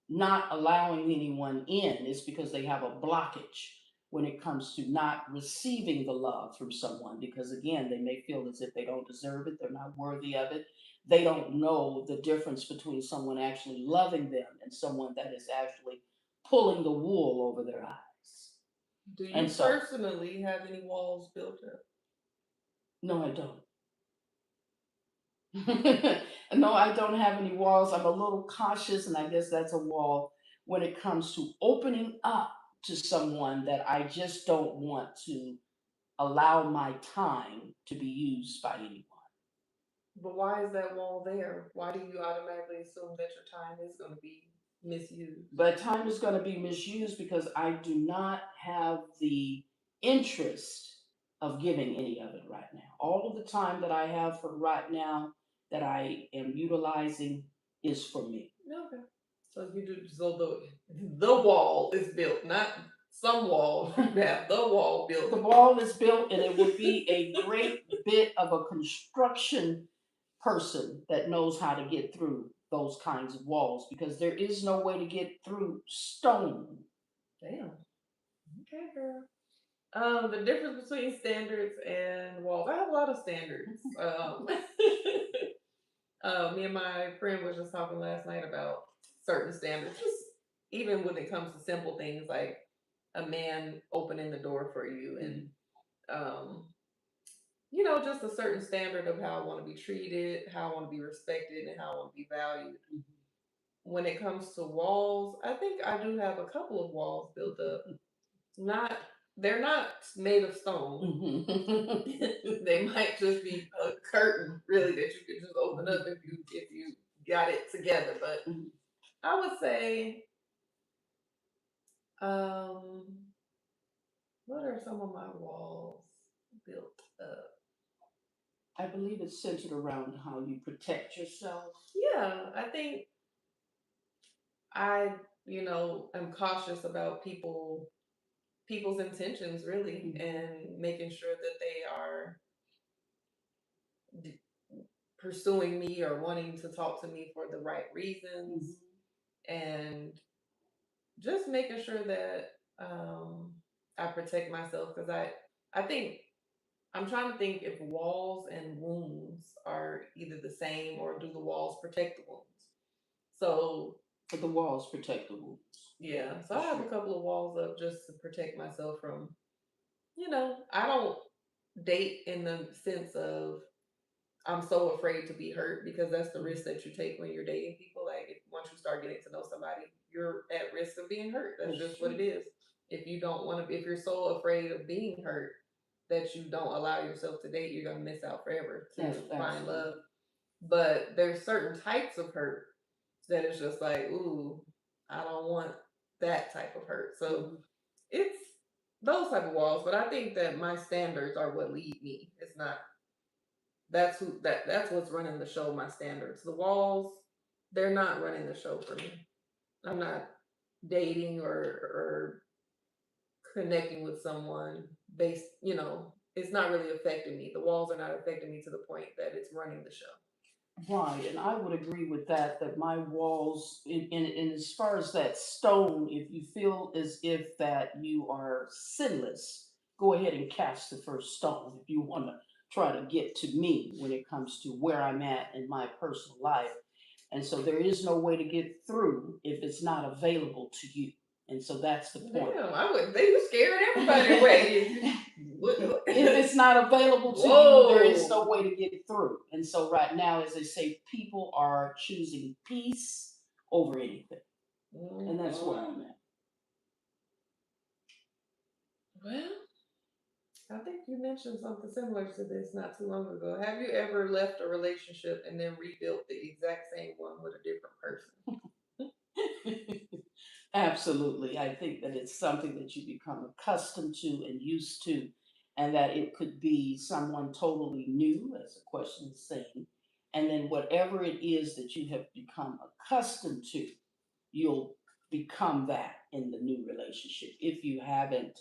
not allowing anyone in, it's because they have a blockage when it comes to not receiving the love from someone. Because again, they may feel as if they don't deserve it, they're not worthy of it. They don't know the difference between someone actually loving them and someone that is actually pulling the wool over their eyes. Do you personally have any walls built up? No, I don't. No, I don't have any walls. I'm a little cautious, and I guess that's a wall when it comes to opening up to someone that I just don't want to allow my time to be used by anyone. But why is that wall there? Why do you automatically assume that your time is going to be misused? But time is going to be misused because I do not have the interest of giving any of it right now. All of the time that I have for right now that I am utilizing is for me. Okay. So you do, so the wall is built, not some wall. You have the wall built. The wall is built, and it would be a great bit of a construction person that knows how to get through those kinds of walls, because there is no way to get through stone. Damn. Okay, girl. The difference between standards and walls. I have a lot of standards. Me and my friend was just talking last night about certain standards, just even when it comes to simple things like a man opening the door for you, and um, just a certain standard of how I want to be treated, how I want to be respected, and how I want to be valued. When it comes to walls, I think I do have a couple of walls built up. Not They're not made of stone. They might just be a curtain, really, that you could just open up if you got it together. But I would say, um, what are some of my walls built up? I believe it's centered around how you protect yourself. Yeah, I think I, am cautious about people's intentions, really, and making sure that they are d- pursuing me or wanting to talk to me for the right reasons, and just making sure that I protect myself, because I think I'm trying to think if walls and wounds are either the same or do the walls protect the wounds. So The walls protect the wounds. yeah, so For I have a sure. couple of walls up just to protect myself from, I don't date in the sense of I'm so afraid to be hurt because that's the risk that you take when you're dating people. Like if, once you start getting to know somebody, you're at risk of being hurt. That's That's just what true. it is. If you don't want to, if you're so afraid of being hurt that you don't allow yourself to date, you're gonna miss out forever to That's find love. absolutely. But there's certain types of hurt that is just like, ooh, I don't want that type of hurt. So Mm-hmm. it's those type of walls. But I think that my standards are what lead me. It's not that's what's running the show. My standards, the walls, they're not running the show for me. I'm not dating or connecting with someone based. It's not really affecting me. The walls are not affecting me to the point that it's running the show. Right, and I would agree with that. That my walls, in as far as that stone, if you feel as if that you are sinless, go ahead and cast the first stone. If you want to try to get to me when it comes to where I'm at in my personal life, and so there is no way to get through if it's not available to you, and so that's the point. Damn, I would. They were scaring everybody away. If it's not available to you, there is no Whoa. way to get through. And so, right now, as they say, people are choosing peace over anything. And that's where I'm at. Well, I think you mentioned something similar to this not too long ago. Have you ever left a relationship and then rebuilt the exact same one with a different person? Absolutely. I think that it's something that you become accustomed to and used to, and that it could be someone totally new, as the question is saying. And then whatever it is that you have become accustomed to, you'll become that in the new relationship. If you haven't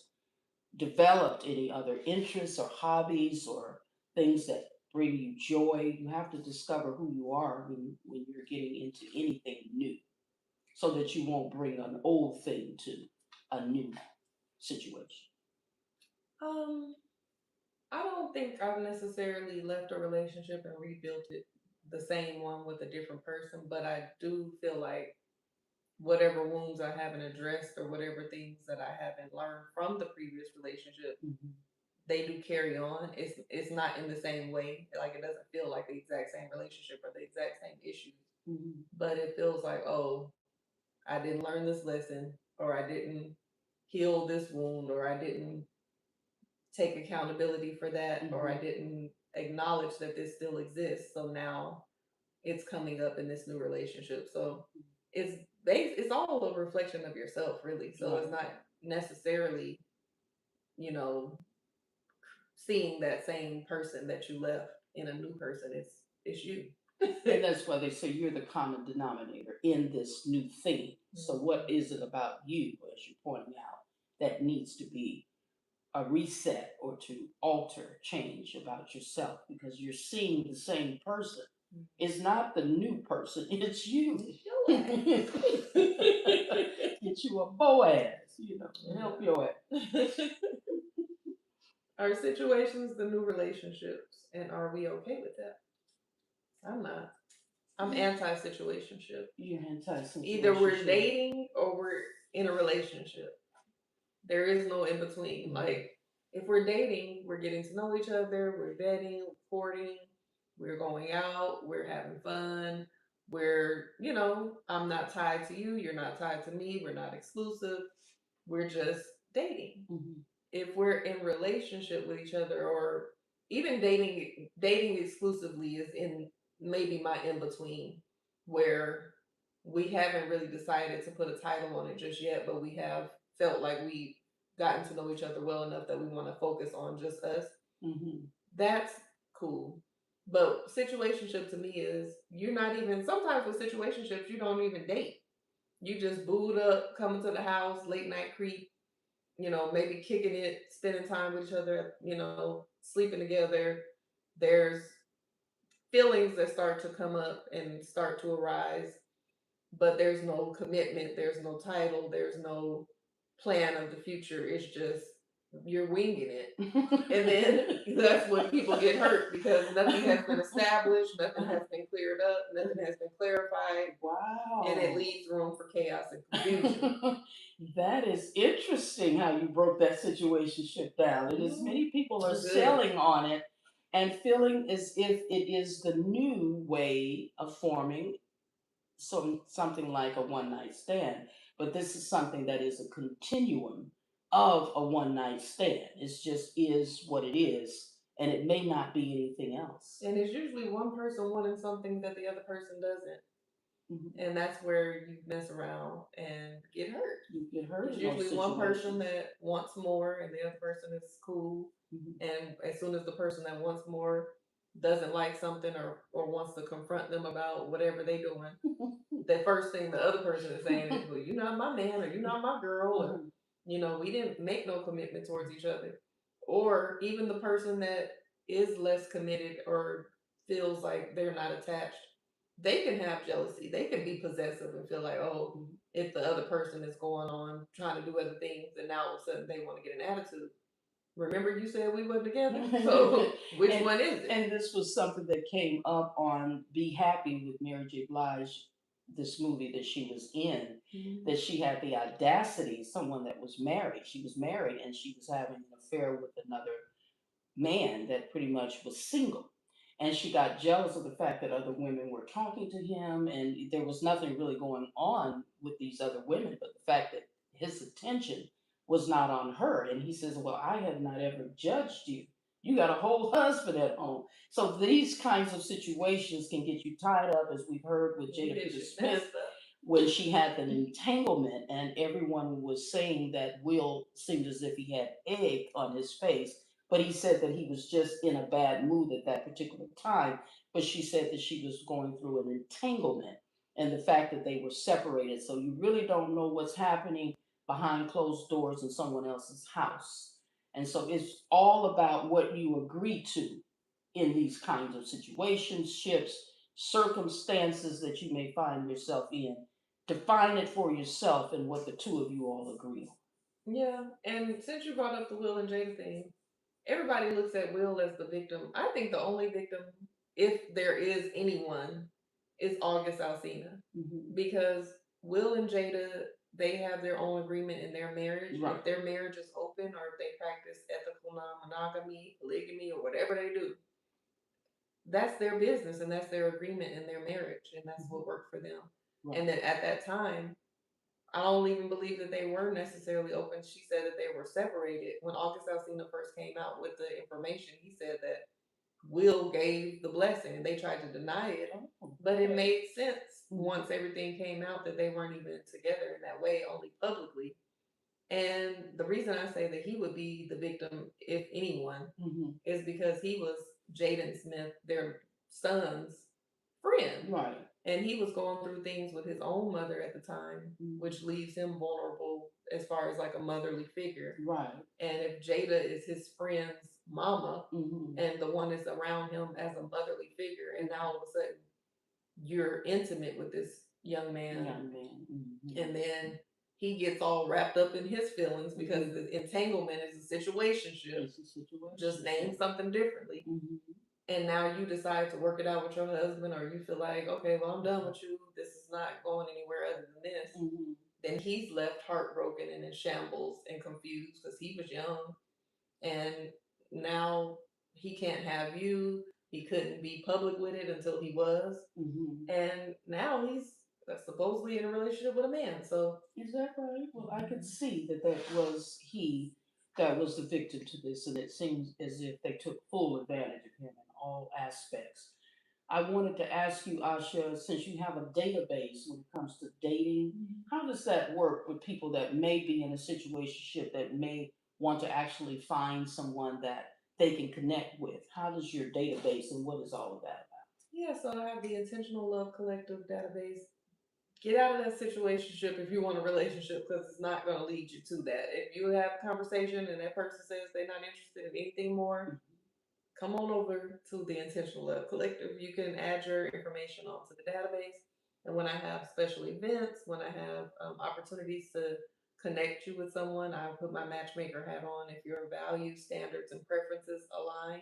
developed any other interests or hobbies or things that bring you joy, you have to discover who you are when you're getting into anything new so that you won't bring an old thing to a new situation. Um, I don't think I've necessarily left a relationship and rebuilt it the same one with a different person, but I do feel like whatever wounds I haven't addressed or whatever things that I haven't learned from the previous relationship, Mm-hmm. they do carry on. It's not in the same way. Like it doesn't feel like the exact same relationship or the exact same issues, Mm-hmm. but it feels like, oh, I didn't learn this lesson, or I didn't heal this wound, or I didn't take accountability for that, or I Mm-hmm. didn't acknowledge that this still exists. So now it's coming up in this new relationship. So it's it's all a reflection of yourself, really. So it's Right. not necessarily, you know, seeing that same person that you left in a new person. It's you. And that's why they say you're the common denominator in this new thing. So, what is it about you, as you're pointing out, that needs to be a reset or to alter, change about yourself because you're seeing the same person. It's not the new person, it's you. It's your Get you a Boaz, help ass. your ass. Are situations the new relationships, and are we okay with that? I'm not. I'm anti situationship. You're anti Either we're situationship. dating or we're in a relationship. There is no in between. Mm-hmm. Like if we're dating, we're getting to know each other, we're vetting, courting, we're going out, we're having fun. I'm not tied to you, you're not tied to me, we're not exclusive. We're just dating. Mm-hmm. If we're in relationship with each other, or even dating exclusively is in maybe my in between, where we haven't really decided to put a title on it just yet, but we have felt like we gotten to know each other well enough that we want to focus on just us. Mm-hmm. That's cool. But situationship to me is, you're not even, sometimes with situationships you don't even date. You just booed up, coming to the house, late night creep, maybe kicking it, spending time with each other, sleeping together. There's feelings that start to come up and start to arise, but there's no commitment, there's no title, there's no plan of the future. It's just you're winging it. And then that's when people get hurt because nothing has been established, nothing has been cleared up, nothing has been clarified. Wow. And it leaves room for chaos and confusion. That is interesting how you broke that situation down. It is many people are selling on it and feeling as if it is the new way of forming something like a one night stand. But this is something that is a continuum of a one night stand. It just is what it is, and it may not be anything else. And it's usually one person wanting something that the other person doesn't. And that's where you mess around and get hurt. You get hurt. It's usually one person that wants more and the other person is cool. And as soon as the person that wants more doesn't like something or wants to confront them about whatever they're doing, the first thing the other person is saying is, well, you're not my man or you're not my girl, or, we didn't make no commitment towards each other. Or even the person that is less committed or feels like they're not attached, they can have jealousy. They can be possessive and feel like, oh, if the other person is going on trying to do other things and now all of a sudden they want to get an attitude. Remember you said we were together? So which one is it? And this was something that came up on Be Happy with Mary J. Blige, this movie that she was in, that she had the audacity, someone that was married. She was married and she was having an affair with another man that pretty much was single. And she got jealous of the fact that other women were talking to him, and there was nothing really going on with these other women, but the fact that his attention was not on her. And he says, well, I have not ever judged you. You got a whole husband at home. So these kinds of situations can get you tied up, as we've heard with Jada Pinkett Smith, when she had an entanglement and everyone was saying that Will seemed as if he had egg on his face, but he said that he was just in a bad mood at that particular time. But she said that she was going through an entanglement and the fact that they were separated. So you really don't know what's happening behind closed doors in someone else's house. And so it's all about what you agree to in these kinds of situations, ships, circumstances that you may find yourself in. Define it for yourself and what the two of you all agree on. Yeah, and since you brought up the Will and Jada thing, everybody looks at Will as the victim. I think the only victim, if there is anyone, is August Alsina. Because Will and Jada, they have their own agreement in their marriage. Right. If their marriage is open or if they practice ethical non-monogamy, polygamy, or whatever they do, that's their business and that's their agreement in their marriage, and that's what worked for them. Right. And then at that time, I don't even believe that they were necessarily open. She said that they were separated. When August Alsina first came out with the information, he said that Will gave the blessing and they tried to deny it. But it made sense once everything came out that they weren't even together in that way, only publicly. And the reason I say that he would be the victim, if anyone, is because he was Jaden Smith, their son's friend. Right. And he was going through things with his own mother at the time, which leaves him vulnerable as far as like a motherly figure. Right. And if Jada is his friend's mama and the one that's around him as a motherly figure, and now all of a sudden you're intimate with this young man. And then he gets all wrapped up in his feelings because the entanglement is a situationship. Just name something differently. And now you decide to work it out with your husband, or you feel like, okay, well, I'm done with you. This is not going anywhere other than this. Then he's left heartbroken and in shambles and confused because he was young. And now he can't have you. He couldn't be public with it until he was. And now he's supposedly in a relationship with a man. So is that right? Well, I could see that that was he that was the victim to this, and it seems as if they took full advantage of him in all aspects. I wanted to ask you, Asha, since you have a database when it comes to dating, how does that work with people that may be in a situationship that may want to actually find someone that they can connect with? How does your database and what is all of that about? Yeah, so I have the Intentional Love Collective database. Get out of that situationship if you want a relationship, because it's not going to lead you to that. If you have a conversation and that person says they're not interested in anything more, come on over to the Intentional Love Collective. You can add your information onto the database. And when I have special events, when I have opportunities to connect you with someone. I'll put my matchmaker hat on if your values, standards, and preferences align,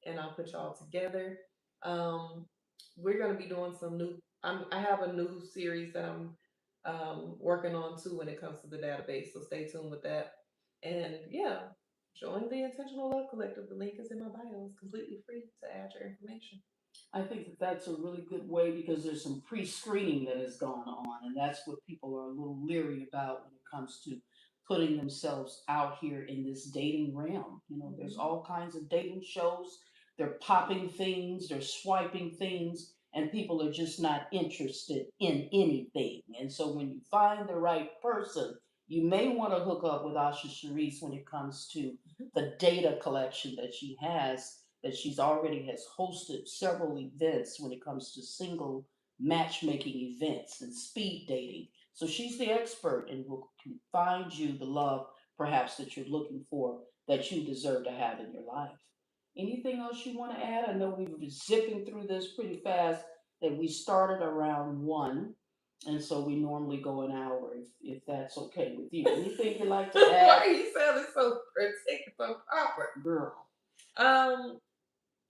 and I'll put y'all together. Um, we're gonna be doing some new. I have a new series that I'm working on too when it comes to the database. So stay tuned with that. And yeah, join the Intentional Love Collective. The link is in my bio. It's completely free to add your information. I think that that's a really good way because there's some pre-screening that has gone on, and that's what people are a little leery about when it comes to putting themselves out here in this dating realm. You know, there's all kinds of dating shows. They're popping things, they're swiping things, and people are just not interested in anything. And so when you find the right person, you may want to hook up with Osha Cerese when it comes to the data collection that she has, that she's already has hosted several events when it comes to single matchmaking events and speed dating. So she's the expert and will can find you the love perhaps that you're looking for, that you deserve to have in your life. Anything else you want to add? I know we've been zipping through this pretty fast, that we started around 1. And so we normally go an hour if that's okay with you. Anything you'd like to add? Why are you sounding so particular, so proper? Girl. Um,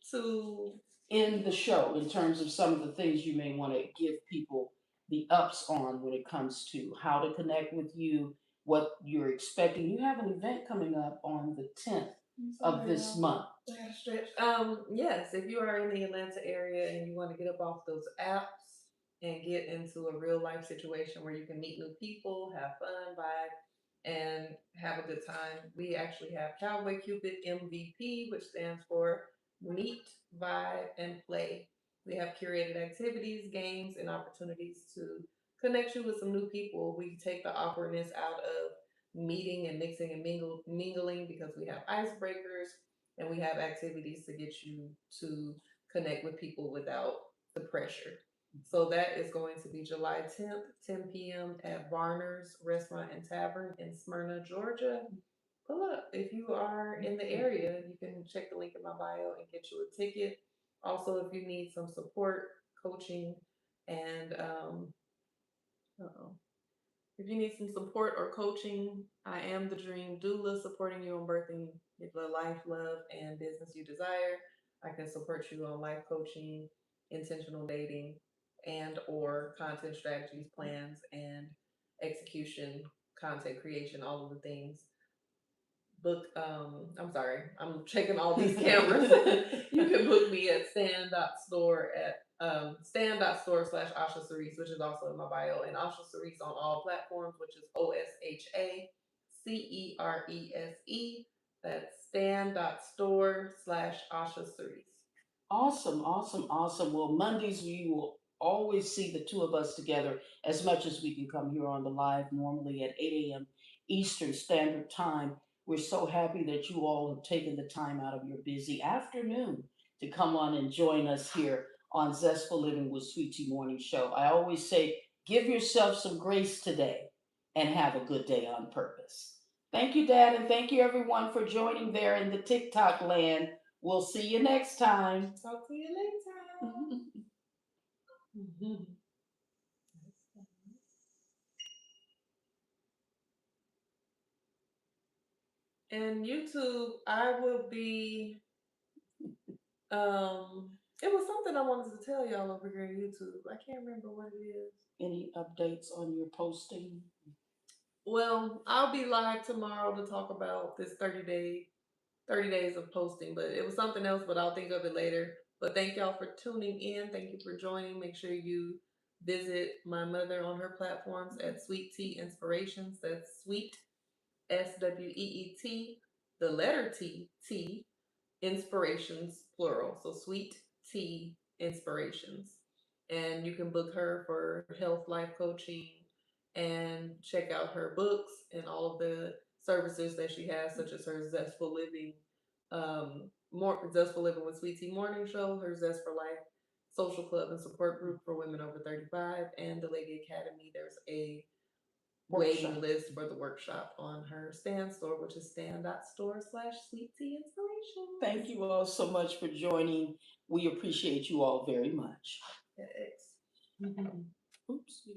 to In the show, in terms of some of the things you may want to give people the ups on when it comes to how to connect with you, what you're expecting. You have an event coming up on the 10th of this month. Yes, if you are in the Atlanta area and you want to get up off those apps and get into a real life situation where you can meet new people, have fun, vibe, and have a good time, we actually have Cowboy Cupid MVP, which stands for Meet, Vibe, and Play. We have curated activities, games, and opportunities to connect you with some new people. We take the awkwardness out of meeting and mixing and mingling because we have icebreakers and we have activities to get you to connect with people without the pressure. So that is going to be July 10th, 10 p.m. at Varner's Restaurant and Tavern in Smyrna, Georgia. Pull up. If you are in the area, you can check the link in my bio and get you a ticket. Also, if you need some support, coaching, and uh-oh. If you need some support or coaching, I am the Dream Doula, supporting you on birthing the life, love, and business you desire. I can support you on life coaching, intentional dating, and or content strategies, plans, and execution, content creation, all of the things. Book, I'm sorry, I'm checking all these cameras. You can book me at stand.store at stand.store/Osha Cerese, which is also in my bio, and Osha Cerese on all platforms, which is OSHACERESE. That's stand.store/Osha Cerese. Awesome, awesome, awesome. Well, Mondays you will always see the two of us together as much as we can come here on the live, normally at 8 a.m. Eastern Standard Time. We're so happy that you all have taken the time out of your busy afternoon to come on and join us here on Zestful Living with Sweet Tea Morning Show. I always say, give yourself some grace today and have a good day on purpose. Thank you, Dad, and thank you everyone for joining there in the TikTok land. We'll see you next time. Talk to you later. And YouTube, I will be it was something I wanted to tell y'all over here on YouTube. I can't remember what it is. Any updates on your posting? Well, I'll be live tomorrow to talk about this 30 days of posting, but it was something else, but I'll think of it later. But thank y'all for tuning in. Thank you for joining. Make sure you visit my mother on her platforms at Sweet Tea Inspirations. That's Sweet SWEET, the letter T Inspirations, plural. So Sweet Tea Inspirations. And you can book her for health life coaching and check out her books and all of the services that she has, such as her Zestful Living, more Zestful Living with Sweet Tea Morning Show, her Zest for Life social club and support group for women over 35, and the Lady Academy. There's a waiting list for the workshop on her stand store, which is stand.store/Sweet Tea Inspiration. Thank you all so much for joining. We appreciate you all very much. Oops.